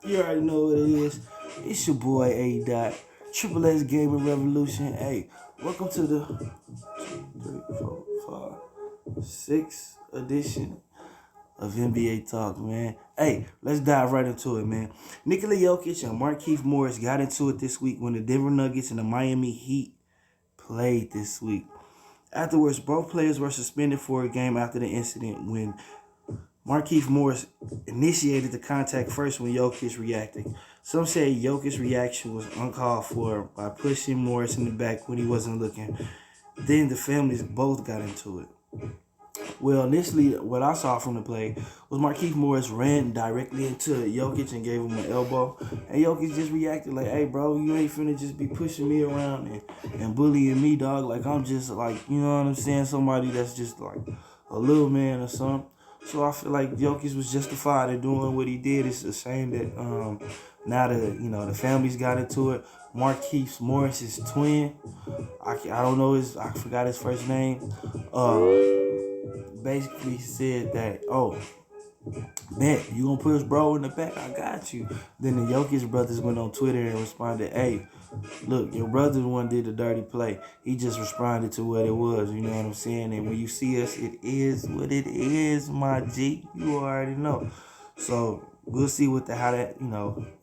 You already know what it is. It's your boy A. Dot, Triple S Gaming Revolution. Hey, welcome to the 6th edition of NBA Talk, man. Hey, let's dive right into it, man. Nikola Jokic and Markieff Morris got into it this week when the Denver Nuggets and the Miami Heat played this week. Afterwards, both players were suspended for a game after the incident when Markieff Morris initiated the contact first when Jokic reacted. Some say Jokic's reaction was uncalled for by pushing Morris in the back when he wasn't looking. Then the families both got into it. Well, initially, what I saw from the play was Markieff Morris ran directly into Jokic and gave him an elbow. And Jokic just reacted like, hey, bro, you ain't finna just be pushing me around and bullying me, dog. Like, I'm just like, you know what I'm saying? Somebody that's just like a little man or something. So I feel like Jokic was justified in doing what he did. It's a shame that now the families got into it. Markieff Morris' twin, I don't know I forgot his first name. Basically said that, oh, bet you gonna push bro in the back, I got you. Then the Jokic brothers went on Twitter and responded, hey, look, your brother the one did the dirty play. He just responded to what it was, you know what I'm saying? And when you see us, it is what it is, my G. You already know. So we'll see how that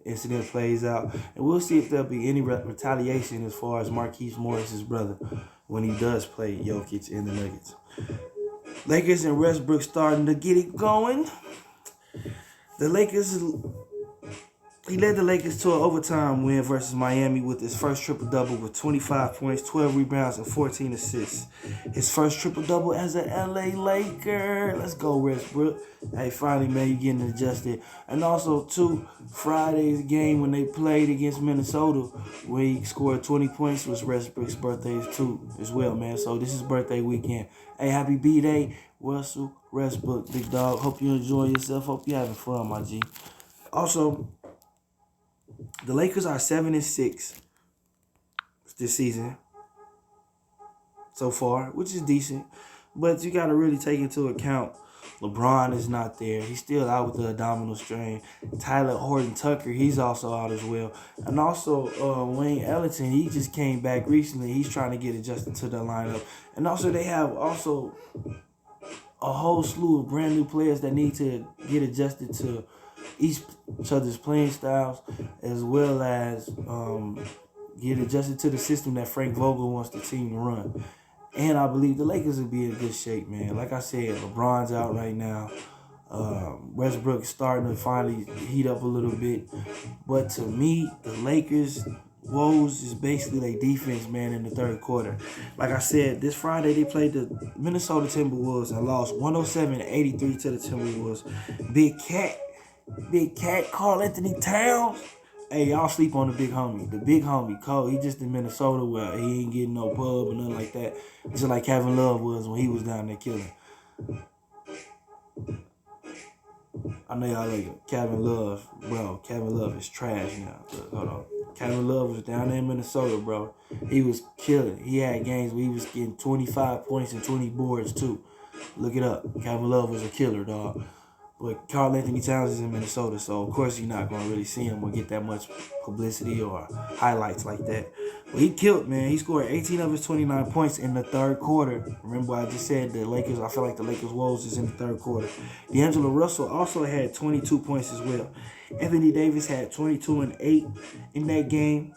incident plays out, and we'll see if there'll be any retaliation as far as Markieff Morris's brother when he does play Jokic in the Nuggets. Lakers and Westbrook starting to get it going. He led the Lakers to an overtime win versus Miami with his first triple-double with 25 points, 12 rebounds, and 14 assists. His first triple-double as an LA Laker. Let's go, Westbrook. Hey, finally, man, you getting adjusted. And also, too, Friday's game when they played against Minnesota, where he scored 20 points, was Westbrook's birthday, too, as well, man. So this is birthday weekend. Hey, happy B-Day, Russell Westbrook, big dog. Hope you enjoy yourself. Hope you're having fun, my G. Also, the Lakers are 7-6 this season so far, which is decent. But you got to really take into account LeBron is not there. He's still out with the abdominal strain. Tyler Horton-Tucker, he's also out as well. And also Wayne Ellington, he just came back recently. He's trying to get adjusted to the lineup. And also they have also a whole slew of brand new players that need to get adjusted to each other's playing styles, as well as get adjusted to the system that Frank Vogel wants the team to run. And I believe the Lakers will be in good shape, man. Like I said, LeBron's out right now. Westbrook is starting to finally heat up a little bit. But to me, the Lakers' woes is basically their defense, man, in the third quarter. Like I said, this Friday they played the Minnesota Timberwolves and lost 107-83 to the Timberwolves. Big Cat, Karl Anthony Towns. Hey, y'all sleep on the big homie. The big homie, Cole. He just in Minnesota where he ain't getting no pub or nothing like that. Just like Kevin Love was when he was down there killing. I know y'all like Kevin Love, bro. Kevin Love is trash now. Hold on. Kevin Love was down there in Minnesota, bro. He was killing. He had games where he was getting 25 points and 20 boards, too. Look it up. Kevin Love was a killer, dog. But Karl Anthony Towns is in Minnesota, so of course you're not going to really see him or get that much publicity or highlights like that. But he killed, man. He scored 18 of his 29 points in the third quarter. Remember I just said the Lakers, I feel like the Lakers' woes is in the third quarter. D'Angelo Russell also had 22 points as well. Anthony Davis had 22 and 8 in that game.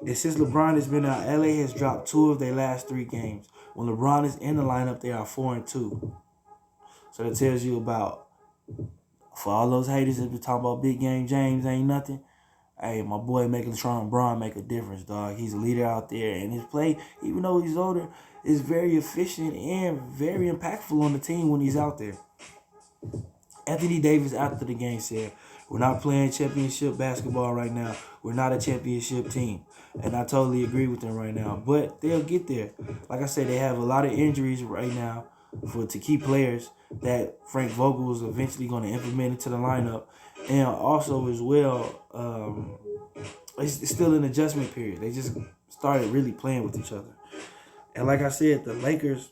And since LeBron has been out, LA has dropped 2 of their last 3 games. When LeBron is in the lineup, they are 4-2. So that tells you about, for all those haters that be talking about big game James ain't nothing, hey, my boy making LeBron make a difference, dog. He's a leader out there, and his play, even though he's older, is very efficient and very impactful on the team when he's out there. Anthony Davis after the game said, we're not playing championship basketball right now. We're not a championship team. And I totally agree with him right now. But they'll get there. Like I said, they have a lot of injuries right now to key players that Frank Vogel is eventually going to implement into the lineup. And also as well, it's still an adjustment period. They just started really playing with each other. And like I said, the Lakers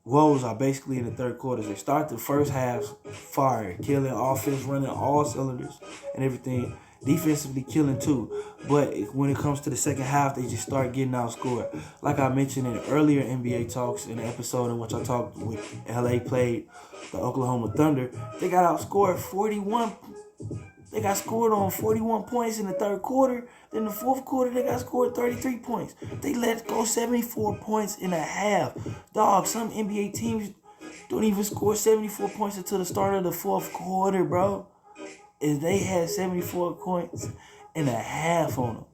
woes are basically in the third quarters. They start the first half fire, killing offense, running all cylinders and everything. Defensively killing too. But when it comes to the second half, they just start getting outscored. Like I mentioned in earlier NBA talks in the episode in which I talked with LA played the Oklahoma Thunder, they got outscored 41. They got scored on 41 points in the third quarter. Then the fourth quarter, they got scored 33 points. They let go 74 points in a half. Dog, some NBA teams don't even score 74 points until the start of the fourth quarter, bro. Is they had 74 points and a half on them.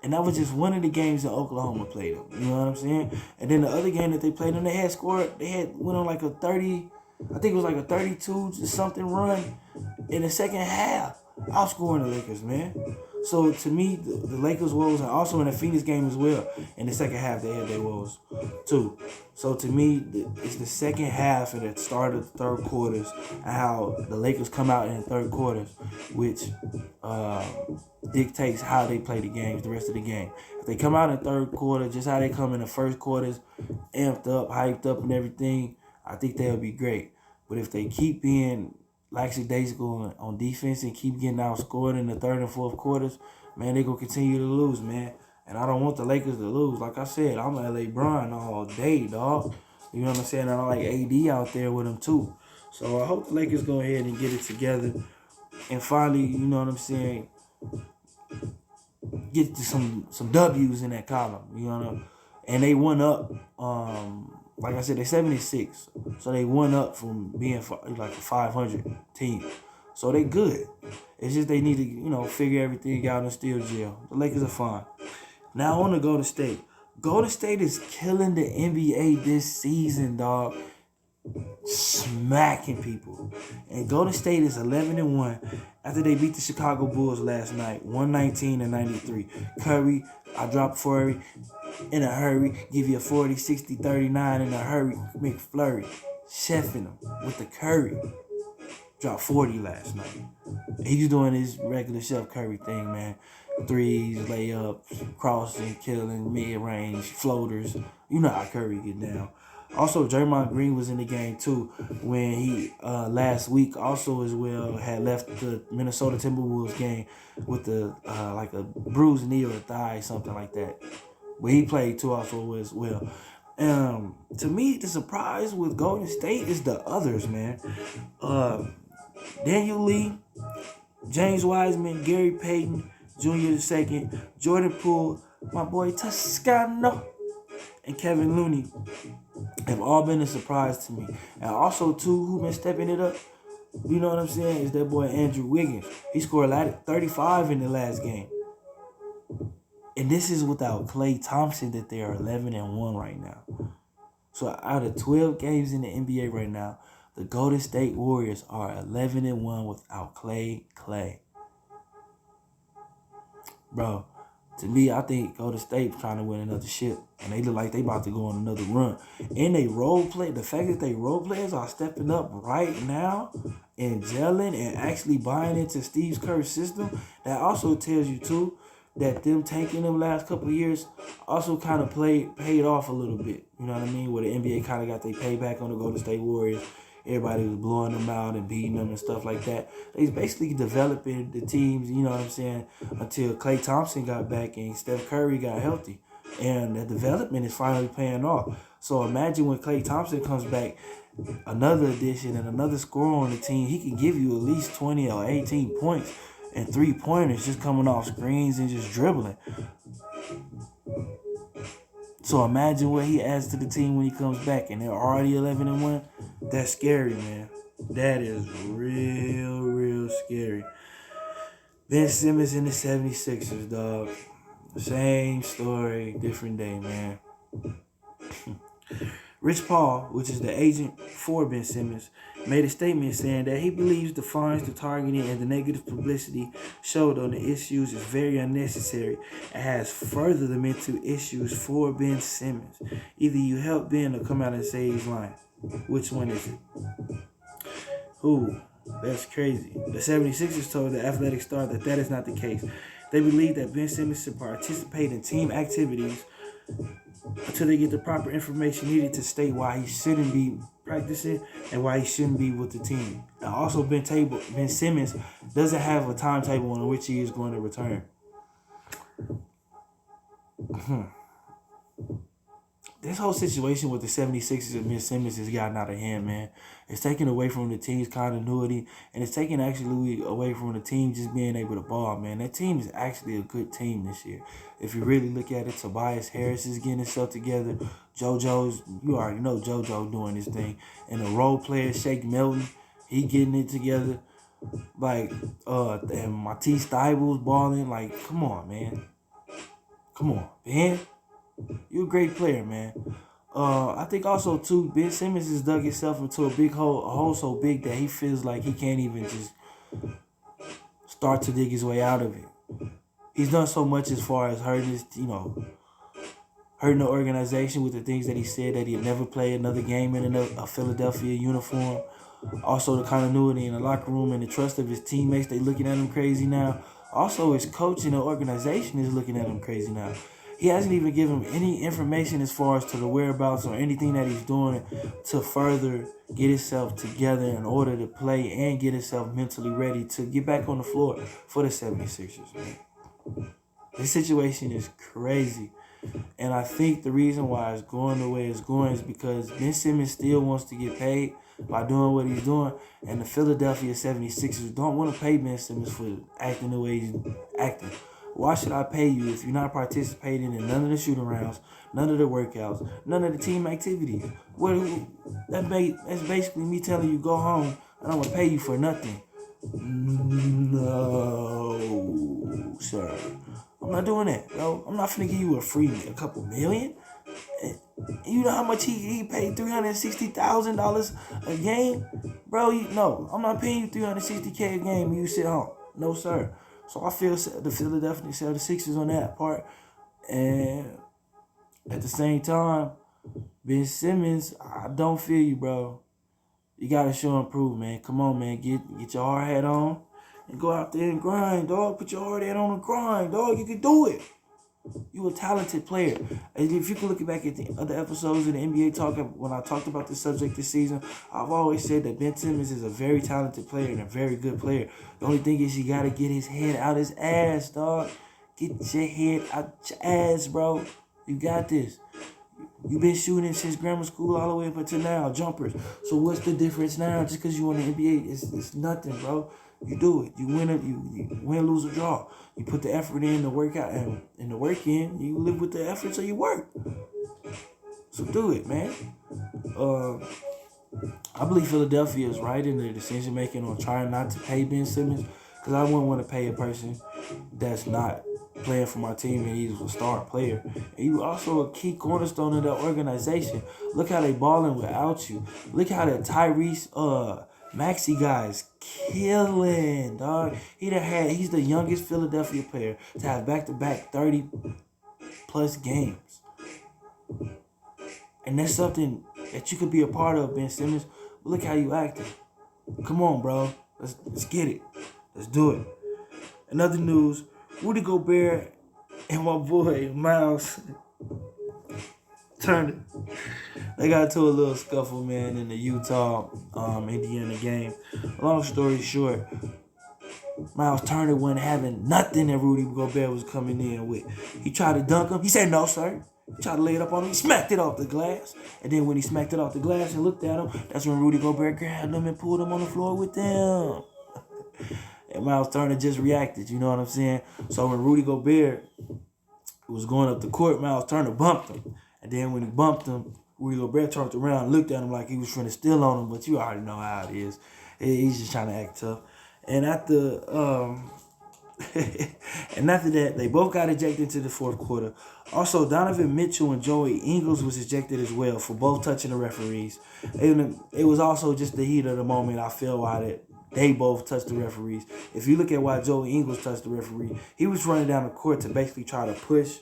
And that was just one of the games that Oklahoma played them. You know what I'm saying? And then the other game that they played them, they went on like a 30, I think it was like a 32 something run in the second half, outscoring the Lakers, man. So to me, the Lakers woes, and also in the Phoenix game as well, in the second half they had their woes too. So to me, it's the second half and the start of the third quarters, and how the Lakers come out in the third quarters, which dictates how they play the games, the rest of the game. If they come out in the third quarter, just how they come in the first quarters, amped up, hyped up and everything, I think they'll be great. But if they keep being lackadaisical on defense and keep getting outscored in the third and fourth quarters, man, they're going to continue to lose, man. And I don't want the Lakers to lose. Like I said, I'm an LA Bron all day, dog. You know what I'm saying? And I like AD out there with them, too. So I hope the Lakers go ahead and get it together and finally, you know what I'm saying, get to some W's in that column, you know. And they went up, like I said, they're 76. So they went up from being like a 500 team. So they good. It's just they need to, you know, figure everything out and still jail. The Lakers are fine. Now on to Golden State. Golden State is killing the NBA this season, dog. Smacking people. And Golden State is 11-1 after they beat the Chicago Bulls last night, 119-93. Curry, I dropped 40 in a hurry, give you a 40, 60, 39 in a hurry. McFlurry, chefing them with the Curry. Dropped 40 last night. He's doing his regular Chef Curry thing, man. Threes, layups, crossing, killing, mid-range, floaters. You know how Curry get down. Also, Draymond Green was in the game, too, when he, last week, also as well, had left the Minnesota Timberwolves game with the like a bruised knee or a thigh, something like that. But he played, too, also as well. To me, the surprise with Golden State is the others, man. Daniel Lee, James Wiseman, Gary Payton Jr. II, Jordan Poole, my boy Toscano, and Kevin Looney have all been a surprise to me. And also, too, who been stepping it up, you know what I'm saying, is that boy Andrew Wiggins. He scored 35 in the last game. And this is without Klay Thompson that they are 11-1 right now. So out of 12 games in the NBA right now, the Golden State Warriors are 11-1 without Klay. Bro, to me, I think Golden State trying to win another ship. And they look like they about to go on another run. And they role play, the fact that they role players are stepping up right now and gelling and actually buying into Steve Kerr's system, that also tells you, too, that them tanking them last couple of years also kind of paid off a little bit. You know what I mean? Where the NBA kind of got their payback on the Golden State Warriors. Everybody was blowing them out and beating them and stuff like that. They was basically developing the teams, you know what I'm saying, until Klay Thompson got back and Steph Curry got healthy. And the development is finally paying off. So imagine when Klay Thompson comes back, another addition and another scorer on the team, he can give you at least 20 or 18 points and 3-pointers just coming off screens and just dribbling. So imagine what he adds to the team when he comes back, and they're already 11-1. That's scary, man. That is real scary. Ben Simmons in the 76ers, dog. Same story, different day, man. Rich Paul, which is the agent for Ben Simmons, made a statement saying that he believes the fines, the targeting, and the negative publicity showed on the issues is very unnecessary and has further the mental issues for Ben Simmons. Either you help Ben or come out and say he's lying. Which one is it? Ooh, that's crazy. The 76ers told the Athletic Star that is not the case. They believe that Ben Simmons should participate in team activities until they get the proper information needed to state why he shouldn't be practicing and why he shouldn't be with the team. And also, Ben Simmons doesn't have a timetable on which he is going to return. This whole situation with the 76ers and Ben Simmons has gotten out of hand, man. It's taken away from the team's continuity, and it's taken actually away from the team just being able to ball, man. That team is actually a good team this year. If you really look at it, Tobias Harris is getting himself together. You already know JoJo doing his thing. And the role player, Shake Milton, he getting it together. Like, and Matisse Thybulle's balling. Like, come on, man. Come on, man. You're a great player, man. I think also, too, Ben Simmons has dug himself into a hole so big that he feels like he can't even just start to dig his way out of it. He's done so much as far as hurting the organization with the things that he said, that he'd never play another game in a Philadelphia uniform. Also, the continuity in the locker room and the trust of his teammates, they looking at him crazy now. Also, his coach and the organization is looking at him crazy now. He hasn't even given him any information as far as to the whereabouts or anything that he's doing to further get himself together in order to play and get himself mentally ready to get back on the floor for the 76ers, man. This situation is crazy. And I think the reason why it's going the way it's going is because Ben Simmons still wants to get paid by doing what he's doing. And the Philadelphia 76ers don't want to pay Ben Simmons for acting the way he's acting. Why should I pay you if you're not participating in none of the shooting rounds, none of the workouts, none of the team activities? That's basically me telling you go home and I'm going to pay you for nothing. No, sir. I'm not doing that, bro. I'm not finna give you a couple million. You know how much he paid $360,000 a game? Bro, no. I'm not paying you $360K a game when you sit home. No, sir. So I feel the Philadelphia 76ers on that part. And at the same time, Ben Simmons, I don't feel you, bro. You got to show and prove, man. Come on, man. Get your hard hat on and go out there and grind, dog. Put your hard hat on and grind, dog. You can do it. You a talented player. And if you can look back at the other episodes of the NBA Talk, when I talked about this subject this season, I've always said that Ben Simmons is a very talented player and a very good player. The only thing is you got to get his head out his ass, dog. Get your head out your ass, bro. You got this. You've been shooting since grammar school all the way up until now, jumpers. So what's the difference now? Just because you in the NBA, it's nothing, bro. You do it. You win, lose, or draw. You put the effort in, the workout, and the work in. You live with the effort, so you work. So do it, man. I believe Philadelphia is right in their decision making on trying not to pay Ben Simmons, because I wouldn't want to pay a person that's not playing for my team and he's a star player. And you also a key cornerstone of the organization. Look how they balling without you. Look how the Tyrese Maxey guys killing, dog. He's the youngest Philadelphia player to have back-to-back 30-plus games. And that's something that you could be a part of, Ben Simmons. But look how you acting. Come on, bro. Let's get it. Let's do it. In other news, Rudy Gobert and my boy Miles Turner, they got into a little scuffle, man, in the Utah-Indiana game. Long story short, Miles Turner wasn't having nothing that Rudy Gobert was coming in with. He tried to dunk him. He said, no, sir. He tried to lay it up on him. He smacked it off the glass. And then when he smacked it off the glass and looked at him, that's when Rudy Gobert grabbed him and pulled him on the floor with him. And Miles Turner just reacted, you know what I'm saying? So when Rudy Gobert was going up the court, Miles Turner bumped him. And then when he bumped him, Rudy Gobert turned around and looked at him like he was trying to steal on him, but you already know how it is. He's just trying to act tough. And after that, they both got ejected into the fourth quarter. Also, Donovan Mitchell and Joey Ingles was ejected as well for both touching the referees. It was also just the heat of the moment, I feel, why that they both touched the referees. If you look at why Joey Ingles touched the referee, he was running down the court to basically try to push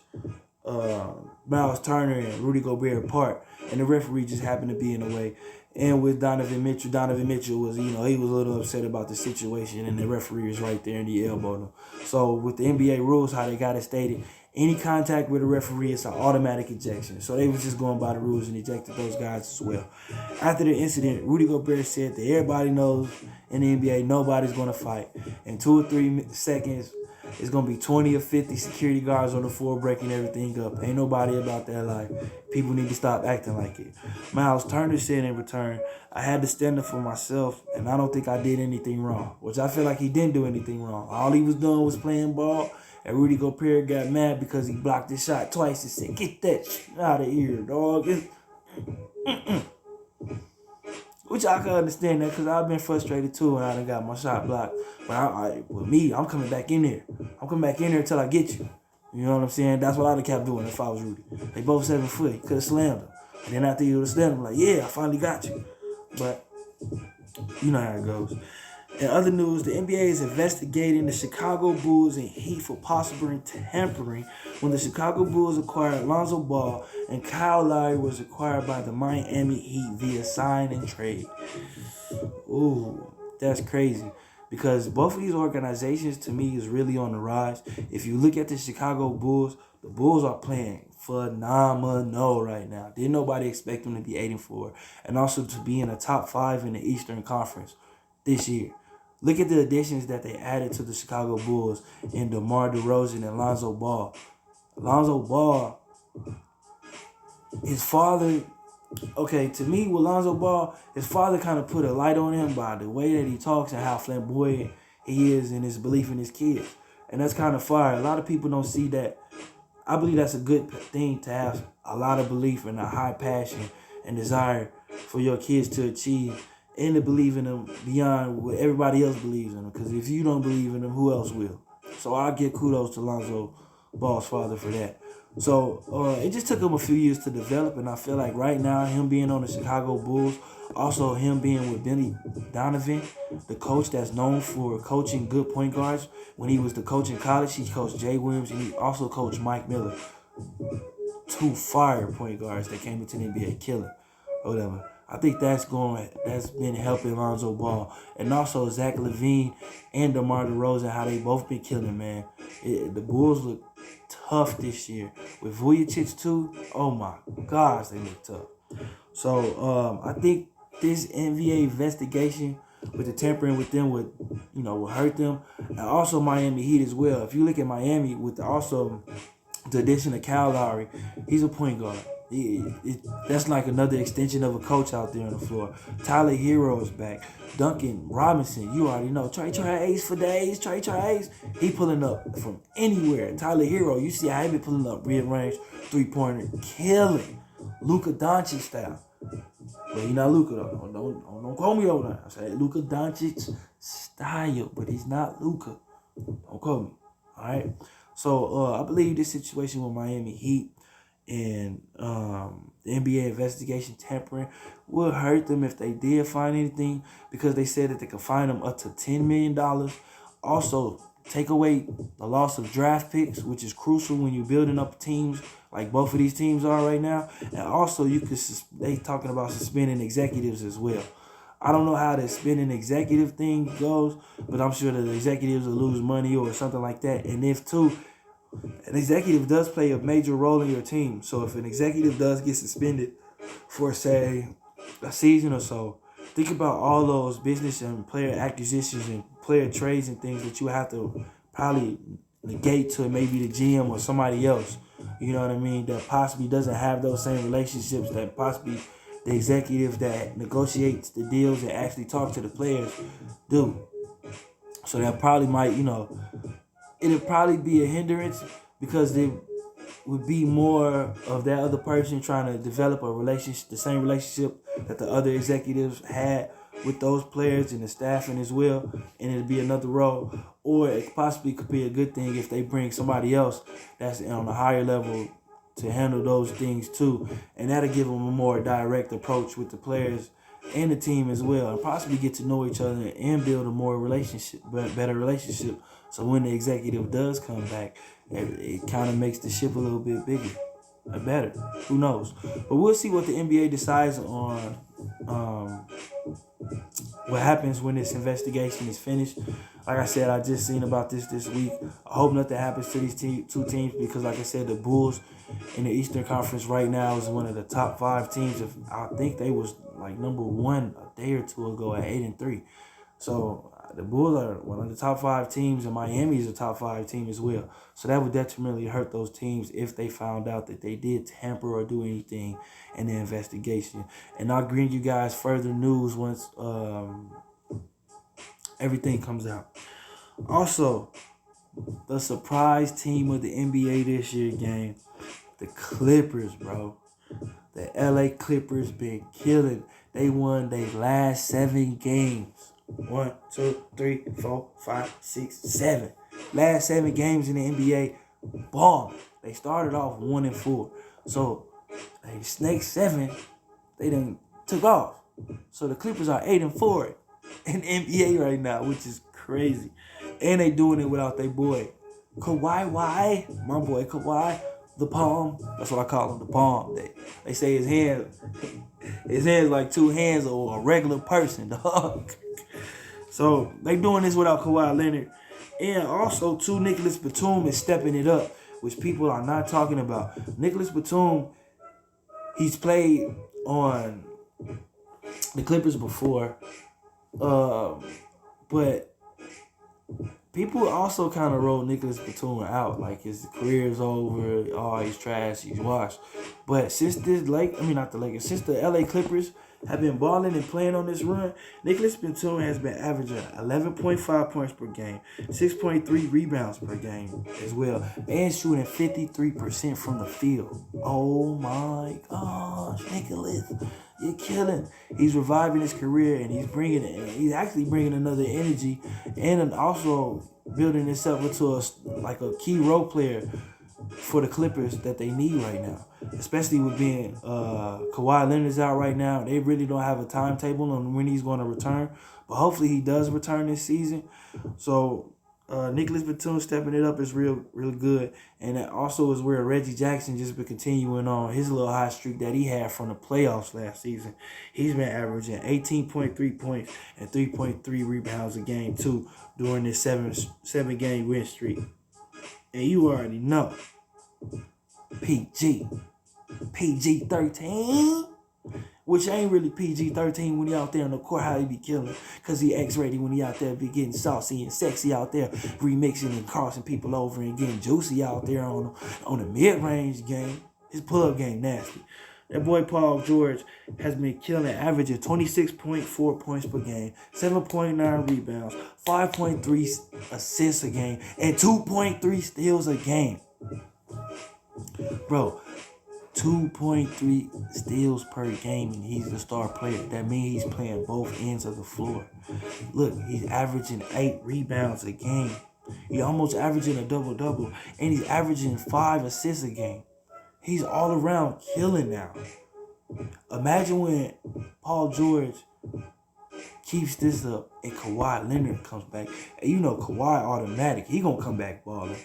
Miles Turner and Rudy Gobert apart, and the referee just happened to be in the way. And with Donovan Mitchell was, he was a little upset about the situation, and the referee was right there and he elbowed him. So with the NBA rules, how they got it stated, Any contact with a referee, it's an automatic ejection. So they was just going by the rules and ejected those guys as well. After the incident, Rudy Gobert said that everybody knows in the NBA nobody's going to fight. In 2 or 3 seconds, it's going to be 20 or 50 security guards on the floor breaking everything up. Ain't nobody about that life. People need to stop acting like it. Miles Turner said in return, I had to stand up for myself, and I don't think I did anything wrong, which I feel like he didn't do anything wrong. All he was doing was playing ball, and Rudy Gobert got mad because he blocked his shot twice and said, get that shit out of here, dog. Which I can understand that because I've been frustrated too and I done got my shot blocked. But with me, I'm coming back in there. I'm coming back in there until I get you. You know what I'm saying? That's what I'd have kept doing if I was Rudy. They both 7 foot. He could have slammed him. And then after he would have slammed him, like, yeah, I finally got you. But you know how it goes. In other news, the NBA is investigating the Chicago Bulls and Heat for possible tampering when the Chicago Bulls acquired Lonzo Ball and Kyle Lowry was acquired by the Miami Heat via sign and trade. Ooh, that's crazy. Because both of these organizations, to me, is really on the rise. If you look at the Chicago Bulls, the Bulls are playing phenomenal right now. Didn't nobody expect them to be 8-4 and also to be in the top 5 in the Eastern Conference this year. Look at the additions that they added to the Chicago Bulls in DeMar DeRozan and Lonzo Ball. Lonzo Ball, his father, okay, to me with Lonzo Ball, his father kind of put a light on him by the way that he talks and how flamboyant he is and his belief in his kids. And that's kind of fire. A lot of people don't see that. I believe that's a good thing to have a lot of belief and a high passion and desire for your kids to achieve and to believe in them beyond what everybody else believes in them. Because if you don't believe in them, who else will? So I give kudos to Lonzo Ball's father for that. So it just took him a few years to develop, and I feel like right now, him being on the Chicago Bulls, also him being with Billy Donovan, the coach that's known for coaching good point guards. When he was the coach in college, he coached Jay Williams, and he also coached Mike Miller. 2 fire point guards that came into the NBA killing or whatever. I think that's been helping Lonzo Ball. And also Zach LaVine and DeMar DeRozan, how they both been killing, man. The Bulls look tough this year. With Vujacic too, oh my gosh, they look tough. So I think this NBA investigation with the tampering with them would hurt them. And also Miami Heat as well. If you look at Miami with the addition of Kyle Lowry, he's a point guard. That's like another extension of a coach out there on the floor. Tyler Hero is back. Duncan Robinson, you already know. Trey Ace for days. Trey Ace, he pulling up from anywhere. Tyler Hero, you see how he been pulling up mid-range, 3-pointer, killing. Luka Doncic style. But he's not Luka though. Don't call me though. I say Luka Doncic style, but he's not Luka. Don't call me. All right. So I believe this situation with Miami Heat and the NBA investigation tampering will hurt them if they did find anything, because they said that they could fine them up to $10 million. Also, take away the loss of draft picks, which is crucial when you're building up teams like both of these teams are right now. And also, they talking about suspending executives as well. I don't know how the suspending executive thing goes, but I'm sure that the executives will lose money or something like that. And if too, an executive does play a major role in your team. So if an executive does get suspended for, say, a season or so, think about all those business and player acquisitions and player trades and things that you have to probably negate to maybe the GM or somebody else. You know what I mean? That possibly doesn't have those same relationships that possibly the executive that negotiates the deals and actually talk to the players do. So that probably might, it'll probably be a hindrance, because there would be more of that other person trying to develop a relationship, the same relationship that the other executives had with those players and the staffing as well, and it'll be another role. Or it possibly could be a good thing if they bring somebody else that's on a higher level to handle those things too, and that'll give them a more direct approach with the players and the team as well, and possibly get to know each other and build a better relationship. So when the executive does come back, it kind of makes the ship a little bit bigger or better. Who knows? But we'll see what the NBA decides on what happens when this investigation is finished. Like I said, I just seen about this week. I hope nothing happens to these two teams because, like I said, the Bulls in the Eastern Conference right now is one of the top 5 teams. I think they was like number 1 a day or two ago at 8-3. So the Bulls are one of the top 5 teams, and Miami is a top 5 team as well. So that would detrimentally hurt those teams if they found out that they did tamper or do anything in the investigation. And I'll bring you guys further news once everything comes out. Also, the surprise team of the NBA this year, gang, the Clippers, bro. The LA Clippers been killing. They won their last 7 games. 1, 2, 3, 4, 5, 6, 7. Last 7 games in the NBA, bomb. They started off 1-4. So they snaked 7. They done took off. So the Clippers are 8-4 in the NBA right now, which is crazy. And they doing it without their boy Kawhi. My boy Kawhi, the palm. That's what I call him, the palm. They say his hands like 2 hands of a regular person, dog. So they doing this without Kawhi Leonard. And also, too, Nicholas Batum is stepping it up, which people are not talking about. Nicholas Batum, he's played on the Clippers before, but people also kind of wrote Nicholas Batum out, like his career is over, oh, he's trash, he's washed. But since since the LA Clippers have been balling and playing on this run, Nicholas Batum has been averaging 11.5 points per game, 6.3 rebounds per game as well, and shooting 53% from the field. Oh my gosh, Nicholas, you're killing. He's reviving his career, and he's actually bringing another energy, and also building himself into a key role player for the Clippers that they need right now, especially with being Kawhi Leonard's out right now. They really don't have a timetable on when he's going to return, but hopefully he does return this season. So Nicholas Batum stepping it up is real good, and that also is where Reggie Jackson just been continuing on his little hot streak that he had from the playoffs last season. He's been averaging 18.3 points and 3.3 rebounds a game too during this seven game win streak. And you already know, PG-13, which ain't really PG-13 when he out there on the court, how he be killing, because he X-rated when he out there be getting saucy and sexy out there, remixing and crossing people over and getting juicy out there on the mid-range game. His pull-up game nasty. That boy Paul George has been killing, averaging 26.4 points per game, 7.9 rebounds, 5.3 assists a game, and 2.3 steals a game. Bro, 2.3 steals per game, and he's the star player. That means he's playing both ends of the floor. Look, he's averaging 8 rebounds a game. He's almost averaging a double-double, and he's averaging 5 assists a game. He's all around killing now. Imagine when Paul George keeps this up and Kawhi Leonard comes back. And you know Kawhi automatic. He gonna come back balling.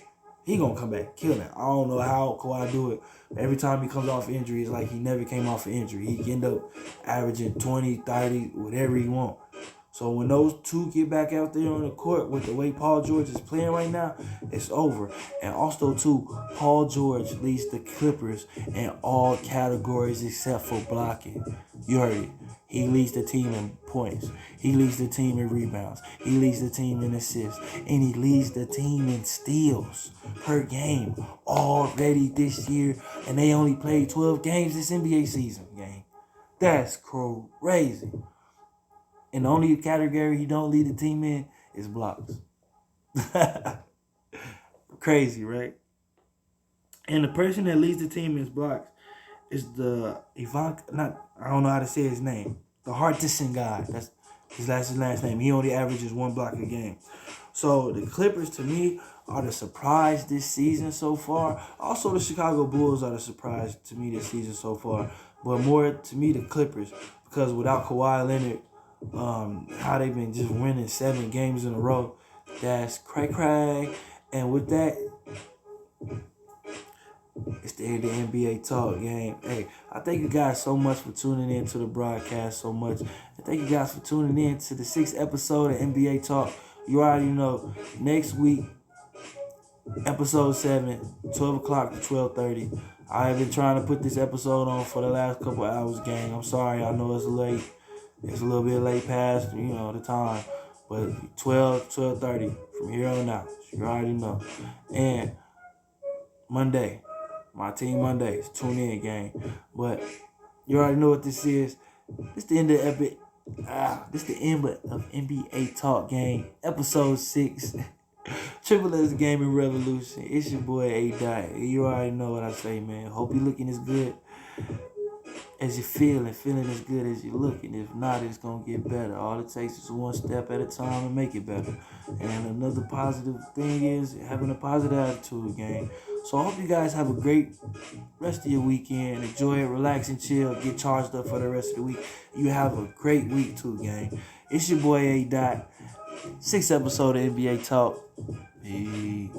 He gonna come back killing. I don't know how Kawhi do it. But every time he comes off injury, it's like he never came off an injury. He end up averaging 20, 30, whatever he want. So when those two get back out there on the court with the way Paul George is playing right now, it's over. And also, too, Paul George leads the Clippers in all categories except for blocking. You heard it. He leads the team in points. He leads the team in rebounds. He leads the team in assists. And he leads the team in steals per game already this year. And they only played 12 games this NBA season, gang. That's crazy. And the only category he don't lead the team in is blocks. Crazy, right? And the person that leads the team in blocks is I don't know how to say his name. The Hardison guy. That's his last name. He only averages 1 block a game. So the Clippers, to me, are the surprise this season so far. Also, the Chicago Bulls are the surprise to me this season so far. But more to me, the Clippers. Because without Kawhi Leonard, how they've been just winning 7 games in a row, that's cray-cray. And with that, It's the end of NBA Talk game. Hey, I thank you guys so much for tuning in to the broadcast so much. And thank you guys for tuning in to the 6th episode of NBA Talk. You already know, next week, episode 7, 12 o'clock to 12:30. I have been trying to put this episode on for the last couple hours, gang. I'm sorry, I know it's late. It's a little bit late past, the time. But 12:30 from here on out. You already know. And Monday, my team Mondays. Tune in, gang. But you already know what this is. This the end of this the end of NBA Talk, gang. Episode 6. Triple S Gaming Revolution. It's your boy A-Dot. You already know what I say, man. Hope you're looking as good as you're feeling as good as you're looking. If not, it's going to get better. All it takes is one step at a time to make it better. And another positive thing is having a positive attitude, gang. So I hope you guys have a great rest of your weekend. Enjoy it, relax and chill. Get charged up for the rest of the week. You have a great week too, gang. It's your boy A-Dot. 6th episode of NBA Talk. Peace.